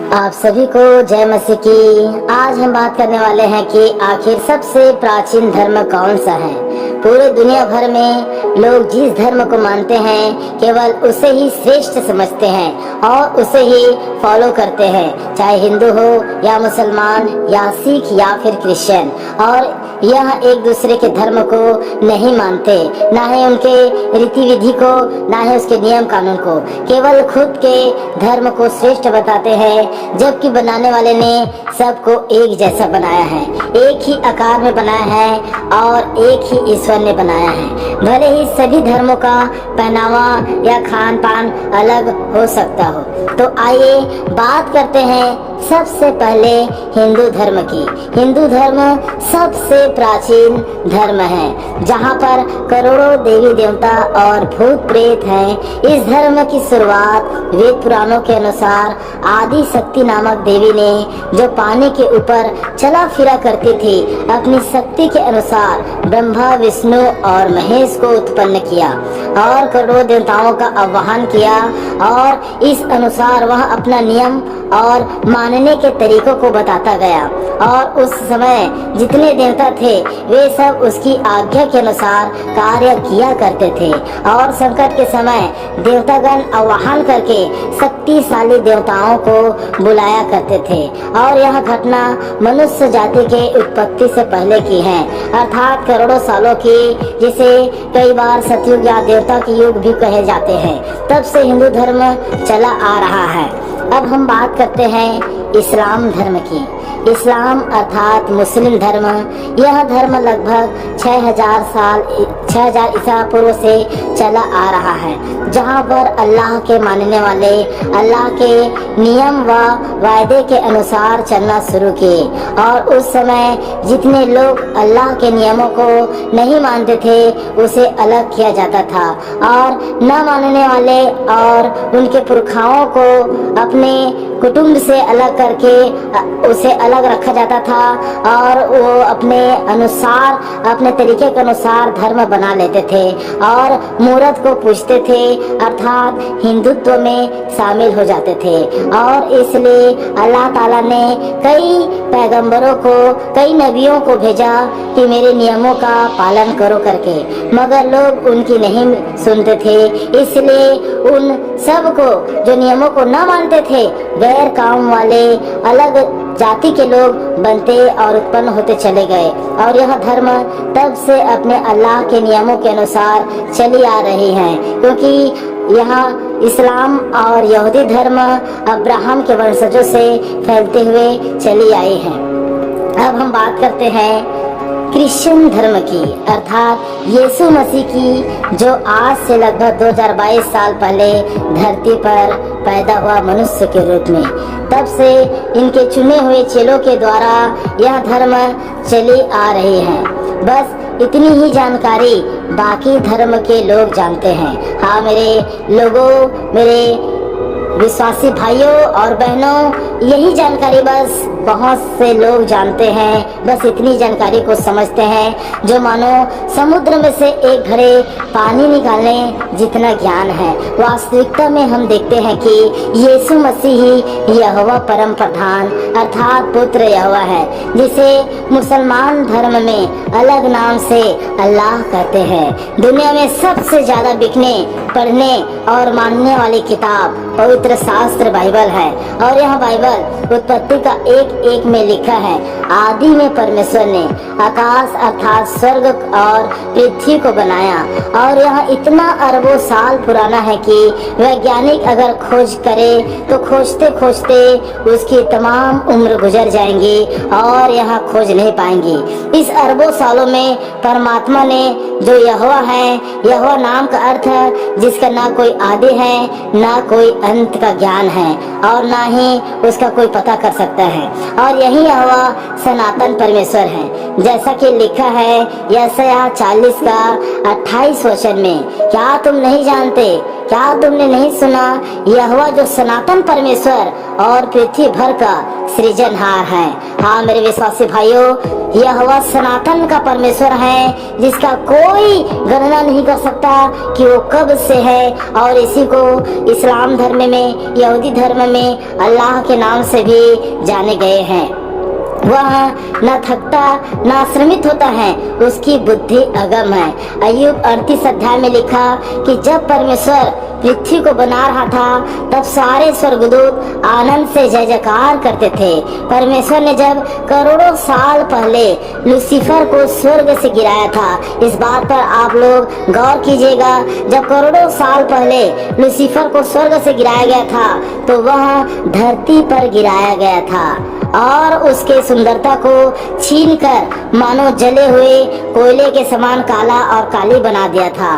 आप सभी को जय मसीह की। आज हम बात करने वाले हैं कि आखिर सबसे प्राचीन धर्म कौन सा है। पूरे दुनिया भर में लोग जिस धर्म को मानते हैं केवल उसे ही श्रेष्ठ समझते हैं और उसे ही फॉलो करते हैं, चाहे हिंदू हो या मुसलमान या सिख या फिर क्रिश्चियन। और यह एक दूसरे के धर्म को नहीं मानते, ना ही उनके रीति विधि को, ना ही उसके नियम कानून को, केवल खुद के धर्म को श्रेष्ठ बताते हैं, जबकि बनाने वाले ने सबको एक जैसा बनाया है, एक ही आकार में बनाया है और एक ही ईश्वर ने बनाया है। भले ही सभी धर्मों का पहनावा या खान पान अलग हो सकता हो। तो आइए बात करते हैं सबसे पहले हिंदू धर्म की। हिंदू धर्म सबसे प्राचीन धर्म है, जहाँ पर करोड़ों देवी देवता और भूत प्रेत हैं। इस धर्म की शुरुआत वेद पुराणों के अनुसार आदि शक्ति नामक देवी ने, जो पानी के ऊपर चला फिरा करती थी, अपनी शक्ति के अनुसार ब्रह्मा विष्णु और महेश को उत्पन्न किया और करोड़ों देवताओं का आह्वान किया और इस अनुसार वह अपना नियम और मानने के तरीकों को बताता गया। और उस समय जितने देवता थे वे सब उसकी आज्ञा के अनुसार कार्य किया करते थे और संकट के समय देवतागण आह्वान करके शक्तिशाली देवताओं को बुलाया करते थे। और यह घटना मनुष्य जाति के उत्पत्ति से पहले की है, अर्थात करोड़ों सालों की, जिसे कई बार सतयुग या देवता के युग भी कहे जाते हैं। तब से हिंदू धर्म चला आ रहा है। अब हम बात करते हैं इस्लाम धर्म की। इस्लाम अर्थात मुस्लिम धर्म, यह धर्म लगभग 6000 ईसा पूर्व से चला आ रहा है, जहाँ पर अल्लाह के मानने वाले अल्लाह के नियम व वायदे के अनुसार चलना शुरू किए। और उस समय जितने लोग अल्लाह के नियमों को नहीं मानते थे उसे अलग किया जाता था, और न मानने वाले और उनके पुरखाओं को अपने कुटुंब से अलग करके उसे अलग रखा जाता था और वो अपने अनुसार, अपने तरीके के अनुसार धर्म बना लेते थे और मूर्त को पूजते थे, अर्थात हिंदुत्व में शामिल हो जाते थे। और इसलिए अल्लाह ताला ने कई पैगंबरों को, कई नबियों को भेजा कि मेरे नियमों का पालन करो करके, मगर लोग उनकी नहीं सुनते थे। इसलिए उन सब को जो नियमों को न मानते थे, गैर काम वाले अलग जाति के लोग बनते और उत्पन्न होते चले गए। और यह धर्म तब से अपने अल्लाह के नियमों के अनुसार चली आ रही है, क्योंकि यहाँ इस्लाम और यहूदी धर्म अब्राहम के वंशजों से फैलते हुए चली आई है। अब हम बात करते हैं क्रिश्चियन धर्म की, अर्थात यीशु मसीह की, जो आज से लगभग 2022 साल पहले धरती पर पैदा हुआ मनुष्य के रूप में। तब से इनके चुने हुए चेलों के द्वारा यह धर्म चली आ रही है। बस इतनी ही जानकारी बाकी धर्म के लोग जानते हैं। हाँ मेरे लोगों, मेरे विश्वासी भाइयों और बहनों, यही जानकारी बस बहुत से लोग जानते हैं। बस इतनी जानकारी को समझते हैं जो मानो समुद्र में से एक घड़े पानी निकालने जितना ज्ञान है। वास्तविकता में हम देखते हैं कि यीशु मसीह ही यहोवा परम प्रधान अर्थात पुत्र यहोवा है, जिसे मुसलमान धर्म में अलग नाम से अल्लाह कहते हैं। दुनिया में सबसे ज्यादा बिकने, पढ़ने और मानने वाली किताब पवित्र शास्त्र बाइबल है। और यह बाइबल उत्पत्ति का एक में लिखा है, आदि में परमेश्वर ने आकाश अर्थात स्वर्ग और पृथ्वी को बनाया। और यह इतना अरबों साल पुराना है कि वैज्ञानिक अगर खोज करे तो खोजते खोजते उसकी तमाम उम्र गुजर जाएंगी और यहाँ खोज नहीं पाएंगी। इस अरबों सालों में परमात्मा ने, जो यहोवा है, यहोवा नाम का अर्थ है जिसका ना कोई आदि है ना कोई अंत का ज्ञान है और ना ही उसका कोई पता कर सकता है। और यही यहोवा सनातन परमेश्वर है, जैसा कि लिखा है यशायाह 40 का 28 वचन में, क्या तुम नहीं जानते क्या तुमने नहीं सुना, यहोवा जो सनातन परमेश्वर और पृथ्वी भर का सृजनहार है। हाँ मेरे विश्वासी भाइयों, यहोवा सनातन का परमेश्वर है, जिसका कोई गणना नहीं कर सकता कि वो कब से है। और इसी को इस्लाम धर्म में, यहूदी धर्म में अल्लाह के नाम से भी जाने गए हैं। वह न थकता न श्रमित होता है, उसकी बुद्धि अगम है। अय्यूब 38 अध्याय में लिखा कि जब परमेश्वर पृथ्वी को बना रहा था, तब सारे स्वर्गदूत आनंद से जय जयकार करते थे। परमेश्वर ने जब करोड़ों साल पहले लूसीफर को स्वर्ग से गिराया था, इस बात पर आप लोग गौर कीजिएगा। जब करोड़ों साल पहले लूसीफर को स्वर्ग से गिराया गया था, तो वह धरती पर गिराया गया था और उसके सुंदरता को छीनकर मानो जले हुए कोयले के समान काला और काली बना दिया था।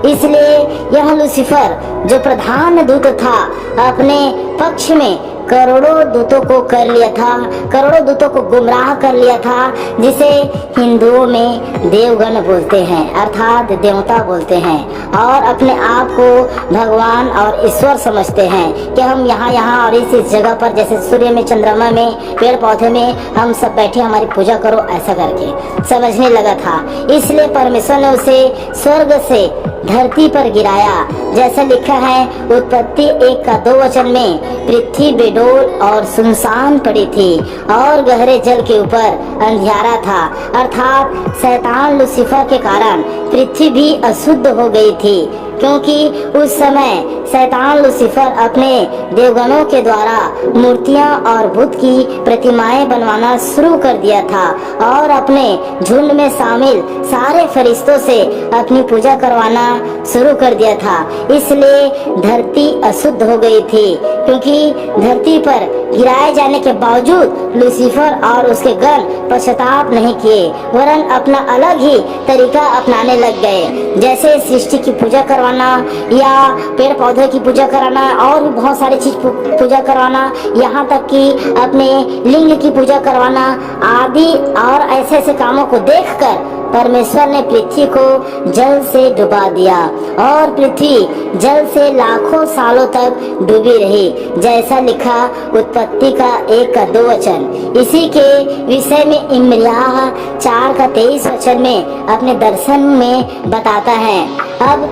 इसलिए यह लूसीफर जो प्रधान दूत था, अपने पक्ष में करोड़ों दूतों को कर लिया था, करोड़ों दूतों को गुमराह कर लिया था, जिसे हिंदुओं में देवगण बोलते हैं, अर्थात देवता बोलते हैं, और अपने आप को भगवान और ईश्वर समझते हैं कि हम यहाँ और इस जगह पर, जैसे सूर्य में, चंद्रमा में, पेड़ पौधे में हम सब बैठे हमारी पूजा करो, ऐसा करके समझने लगा था। इसलिए परमेश्वर ने उसे स्वर्ग से धरती पर गिराया। जैसा लिखा है उत्पत्ति 1:2 में, पृथ्वी बेडोल और सुनसान पड़ी थी और गहरे जल के ऊपर अंधियारा था, अर्थात शैतान लूसीफर के कारण पृथ्वी भी अशुद्ध हो गई थी, क्योंकि उस समय शैतान लूसीफर अपने देवगणों के द्वारा मूर्तियां और बुत की प्रतिमाएं बनवाना शुरू कर दिया था और अपने झुंड में शामिल सारे फरिश्तों से अपनी पूजा करवाना शुरू कर दिया था। इसलिए धरती अशुद्ध हो गई थी, क्योंकि धरती पर गिराए जाने के बावजूद लूसीफर और उसके गण पश्चाताप नहीं किए, वरन अपना अलग ही तरीका अपनाने लग गए, जैसे सृष्टि की पूजा करवाना या पेड़ पौधे की पूजा कराना और भी बहुत सारी चीज पूजा करवाना, यहाँ तक कि अपने लिंग की पूजा करवाना आदि। और ऐसे ऐसे कामों को देखकर परमेश्वर ने पृथ्वी को जल से डुबा दिया और पृथ्वी जल से लाखों सालों तक डूबी रही, जैसा लिखा उत्पत्ति का 1:2। इसी के विषय में इम्रिया 4:23 में अपने दर्शन में बताता है। अब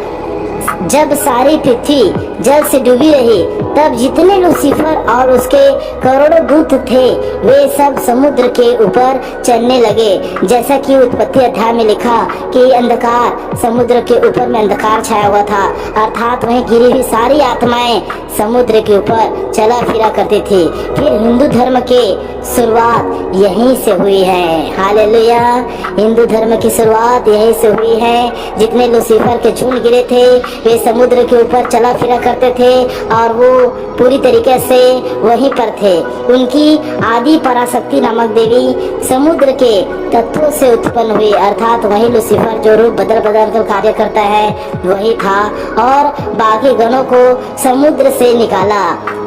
जब सारी पृथ्वी जल से डूबी रही, तब जितने लूसीफर और उसके करोड़ों दूत थे, वे सब समुद्र के ऊपर चलने लगे। जैसा कि उत्पत्ति अध्याय में लिखा कि अंधकार, समुद्र के ऊपर में अंधकार छाया हुआ था, अर्थात वहीं गिरी हुई सारी आत्माएं समुद्र के ऊपर चला फिरा करती थी। फिर हिंदू धर्म की शुरुआत यहीं से हुई है। हालेलुया। हिंदू धर्म की शुरुआत यहीं से हुई है। जितने लूसीफर के झुंड गिरे थे, वे समुद्र के ऊपर चला फिरा करते थे और वो पूरी तरीके से वहीं पर थे। उनकी आदि पराशक्ति नामक देवी समुद्र के तत्वों से उत्पन्न हुई, अर्थात वही लूसीफर जो रूप बदल बदल कर कार्य करता है वही था, और बाकी गणों को समुद्र से निकाला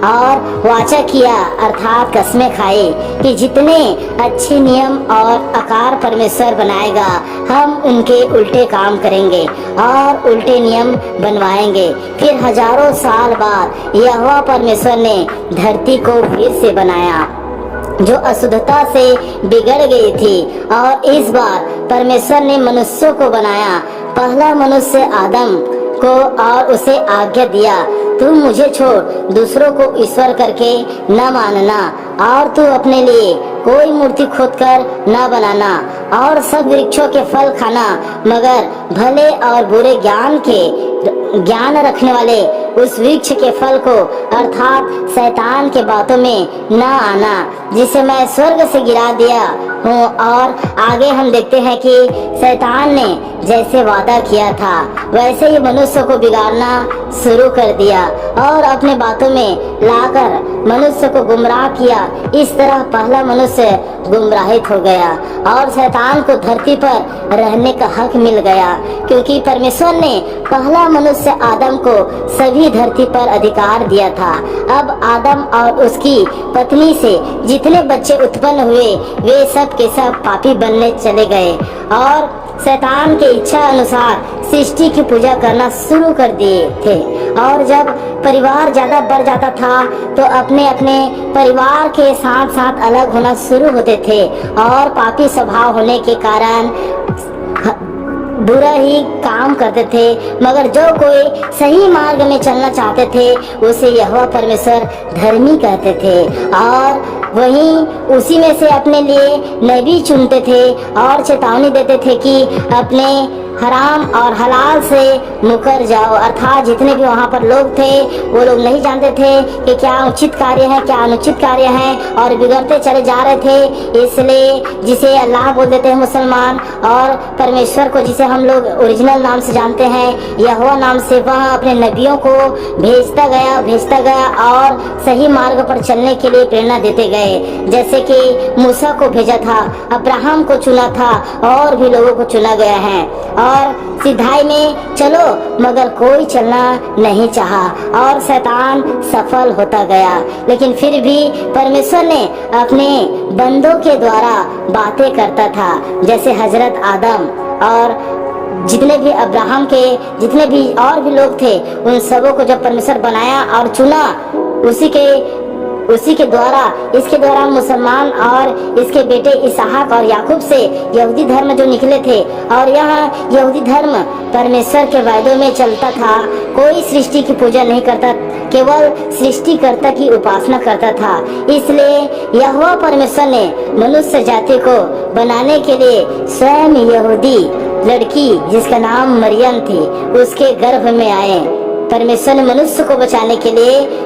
और वाचा किया, अर्थात कसमें खाई कि जितने अच्छे नियम और आकार परमेश्वर बनाएगा, हम उनके उल्टे काम करेंगे और उल्टे नियम बनवाएंगे। फिर हजारों साल बाद यहोवा परमेश्वर ने धरती को फिर से बनाया, जो अशुद्धता से बिगड़ गई थी, और इस बार परमेश्वर ने मनुष्यों को बनाया। पहला मनुष्य आदम को और उसे आज्ञा दिया, तू मुझे छोड़ दूसरों को ईश्वर करके न मानना, और तू अपने लिए कोई मूर्ति खोदकर न बनाना, और सब वृक्षों के फल खाना, मगर भले और बुरे ज्ञान रखने वाले उस वृक्ष के फल को, अर्थात शैतान के बातों में न आना, जिसे मैं स्वर्ग से गिरा दिया हूँ। और आगे हम देखते हैं कि शैतान ने जैसे वादा किया था, वैसे ही मनुष्य को बिगाड़ना शुरू कर दिया और अपने बातों में लाकर मनुष्य को गुमराह किया। इस तरह पहला मनुष्य गुमराहित हो गया और शैतान को धरती पर रहने का हक मिल गया, क्योंकि परमेश्वर ने पहला मनुष्य आदम को सभी धरती पर अधिकार दिया था। अब आदम और उसकी पत्नी से जितने बच्चे उत्पन्न हुए, वे सब सब के सब पापी बनने चले गए और शैतान के इच्छा अनुसार सृष्टि की पूजा करना शुरू कर दिए थे। और जब परिवार ज्यादा बढ़ जाता था तो अपने अपने परिवार के साथ साथ अलग होना शुरू होते थे और पापी स्वभाव होने के कारण बुरा ही काम करते थे। मगर जो कोई सही मार्ग में चलना चाहते थे उसे यहोवा परमेश्वर धर्मी कहते थे और वहीं उसी में से अपने लिए नबी चुनते थे और चेतावनी देते थे कि अपने हराम और हलाल से मुकर जाओ। अर्थात जितने भी वहाँ पर लोग थे वो लोग नहीं जानते थे कि क्या उचित कार्य है क्या अनुचित कार्य है और बिगड़ते चले जा रहे थे। इसलिए जिसे अल्लाह बोल देते हैं मुसलमान और परमेश्वर को जिसे हम लोग ओरिजिनल नाम से जानते हैं यहोवा नाम से, वह अपने नबियों को भेजता गया और सही मार्ग पर चलने के लिए प्रेरणा देते गए। जैसे कि मूसा को भेजा था, अब्राहम को चुना था और भी लोगों को चुना गया है और सिधाई में चलो मगर कोई चलना नहीं चाहा और शैतान सफल होता गया। लेकिन फिर भी परमेश्वर ने अपने बंदों के द्वारा बातें करता था, जैसे हजरत आदम और जितने भी अब्राहम के जितने भी और भी लोग थे उन सबों को जब परमेश्वर बनाया और चुना उसी के द्वारा इसके द्वारा मुसलमान और इसके बेटे इसहाक और याकूब से यहूदी धर्म जो निकले थे और यह यहूदी धर्म परमेश्वर के वायदों में चलता था। कोई सृष्टि की पूजा नहीं करता, केवल सृष्टिकर्ता की उपासना करता था। इसलिए यहोवा परमेश्वर ने मनुष्य जाति को बनाने के लिए स्वयं यहूदी लड़की जिसका नाम मरियम थी उसके गर्भ में आए। परमेश्वर ने मनुष्य को बचाने के लिए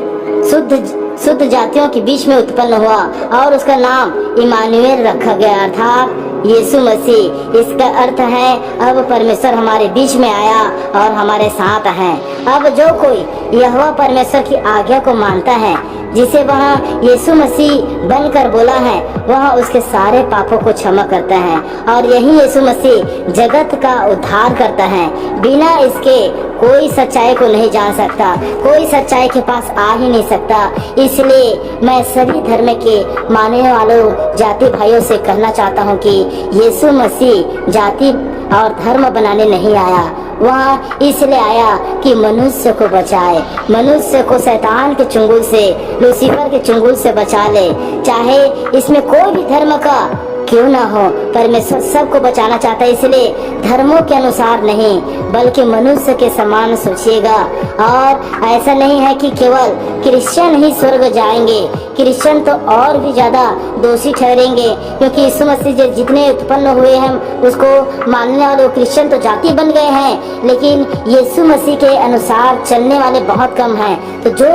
शुद्ध जातियों के बीच में उत्पन्न हुआ और उसका नाम इमानुएल रखा गया अर्थात यीशु मसीह। इसका अर्थ है अब परमेश्वर हमारे बीच में आया और हमारे साथ है। अब जो कोई यहोवा परमेश्वर की आज्ञा को मानता है जिसे वह यीशु मसीह बनकर बोला है वह उसके सारे पापों को क्षमा करता है और यही यीशु मसीह जगत का उद्धार करता है। बिना इसके कोई सच्चाई को नहीं जान सकता, कोई सच्चाई के पास आ ही नहीं सकता। इसलिए मैं सभी धर्म के मानने वालों जाति भाइयों से कहना चाहता हूँ कि यीशु मसीह जाति और धर्म बनाने नहीं आया, वह इसलिए आया कि मनुष्य को बचाए, मनुष्य को शैतान के चुंगल से, लूसीफर के चुंगल से बचा ले। चाहे इसमें कोई भी धर्म का क्यों ना हो, परमेश्वर सबको बचाना चाहता है। इसलिए धर्मों के अनुसार नहीं बल्कि मनुष्य के समान सोचिएगा। और ऐसा नहीं है कि केवल क्रिश्चियन ही स्वर्ग जाएंगे, क्रिश्चियन तो और भी ज्यादा दोषी ठहरेंगे क्योंकि यीशु मसीह जितने उत्पन्न हुए हैं उसको मानने वाले क्रिश्चियन तो जाति बन गए हैं, लेकिन यीशु मसीह के अनुसार चलने वाले बहुत कम हैं। तो जो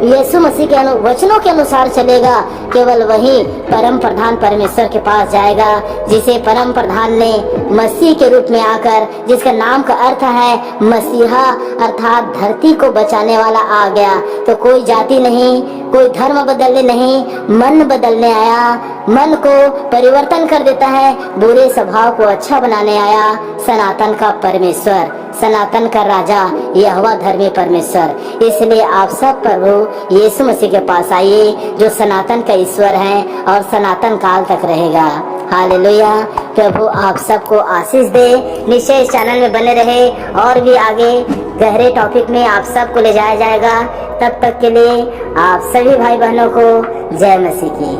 यीशु मसीह के वचनों के अनुसार चलेगा केवल वही परम प्रधान परमेश्वर के पास जाएगा, जिसे परम प्रधान ने मसीह के रूप में आकर, जिसका नाम का अर्थ है मसीहा अर्थात धरती को बचाने वाला आ गया। तो कोई जाति नहीं, कोई धर्म बदलने नहीं, मन बदलने आया, मन को परिवर्तन कर देता है, बुरे स्वभाव को अच्छा बनाने आया सनातन का परमेश्वर, सनातन का राजा यहोवा धर्मी परमेश्वर। इसलिए आप सब प्रभु यीशु मसीह के पास आइए जो सनातन का ईश्वर है और सनातन काल तक रहेगा। हालेलुया। प्रभु आप सबको आशीष दे। निश्चय इस चैनल में बने रहे और भी आगे गहरे टॉपिक में आप सबको ले जाया जाएगा। तब तक के लिए आप सभी भाई बहनों को जय मसीह की।